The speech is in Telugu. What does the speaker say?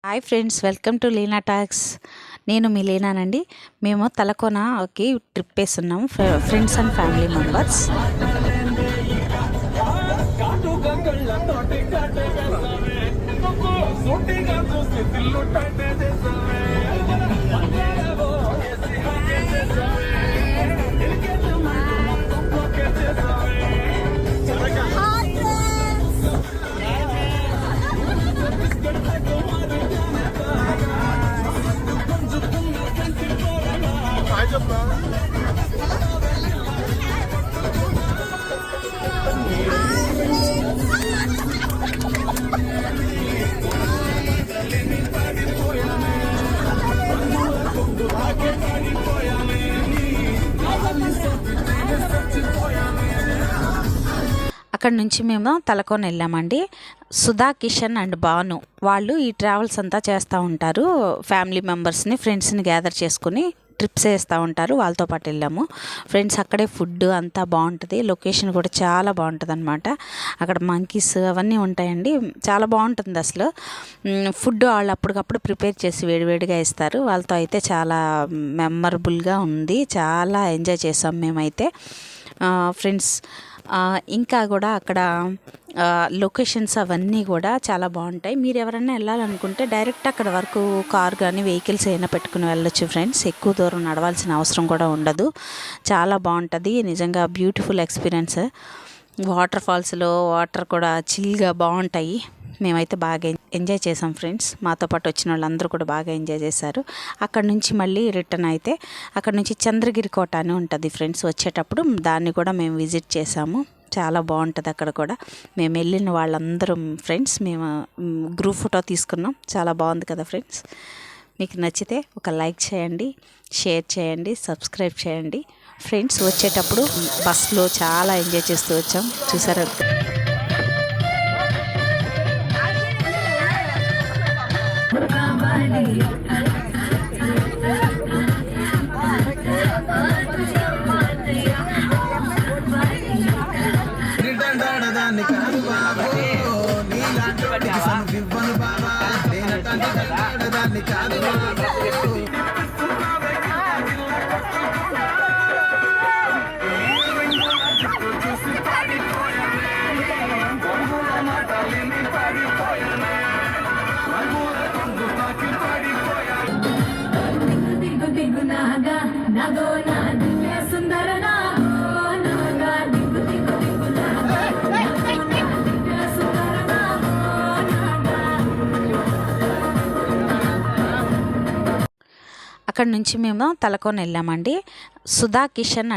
Hi friends, welcome to Leena talks. నేను మీ లీనానండి. మేము తలకోనకి ట్రిప్ వేస్తున్నాము, ఫ్రెండ్స్ అండ్ ఫ్యామిలీ మెంబర్స్. అక్కడ నుంచి మేము తలకోన వెళ్ళామండి. సుధా, కిషన్ అండ్ భాను వాళ్ళు ఈ ట్రావెల్స్ అంతా చేస్తూ ఉంటారు. ఫ్యామిలీ మెంబర్స్ని, ఫ్రెండ్స్ని గ్యాదర్ చేసుకుని ట్రిప్స్ వేస్తూ ఉంటారు. వాళ్ళతో పాటు వెళ్ళాము ఫ్రెండ్స్. అక్కడే ఫుడ్ అంతా బాగుంటుంది, లొకేషన్ కూడా చాలా బాగుంటుంది అనమాట. అక్కడ మంకీస్ అవన్నీ ఉంటాయండి, చాలా బాగుంటుంది అసలు. ఫుడ్ వాళ్ళు అప్పటికప్పుడు ప్రిపేర్ చేసి వేడివేడిగా ఇస్తారు. వాళ్ళతో అయితే చాలా మెమరబుల్గా ఉంది, చాలా ఎంజాయ్ చేసాం మేమైతే ఫ్రెండ్స్. ఇంకా కూడా అక్కడ లొకేషన్స్ అవన్నీ కూడా చాలా బాగుంటాయి. మీరు ఎవరైనా వెళ్ళాలనుకుంటే డైరెక్ట్ అక్కడ వరకు కార్ కానీ వెహికల్స్ అయినా పెట్టుకుని వెళ్ళొచ్చు ఫ్రెండ్స్. ఎక్కువ దూరం నడవాల్సిన అవసరం కూడా ఉండదు. చాలా బాగుంటుంది, నిజంగా బ్యూటిఫుల్ ఎక్స్పీరియన్స్. వాటర్ ఫాల్స్లో వాటర్ కూడా చిల్గా బాగుంటాయి. మేమైతే బాగా ఎంజాయ్ చేసాం ఫ్రెండ్స్. మాతో పాటు వచ్చిన వాళ్ళందరూ కూడా బాగా ఎంజాయ్ చేశారు. అక్కడ నుంచి మళ్ళీ రిటర్న్ అయితే అక్కడ నుంచి చంద్రగిరి కోట అని ఉంటుంది ఫ్రెండ్స్. వచ్చేటప్పుడు దాన్ని కూడా మేము విజిట్ చేసాము, చాలా బాగుంటుంది అక్కడ కూడా. మేము వెళ్ళిన వాళ్ళందరం ఫ్రెండ్స్ మేము గ్రూప్ ఫోటో తీసుకున్నాం, చాలా బాగుంది కదా ఫ్రెండ్స్. మీకు నచ్చితే ఒక లైక్ చేయండి, షేర్ చేయండి, సబ్స్క్రైబ్ చేయండి ఫ్రెండ్స్. వచ్చేటప్పుడు బస్లో చాలా ఎంజాయ్ చేస్తూ వచ్చాం, చూసారా. అక్కడ నుంచి మేము తలకోన వెళ్ళామండి. సుధా, కిషన్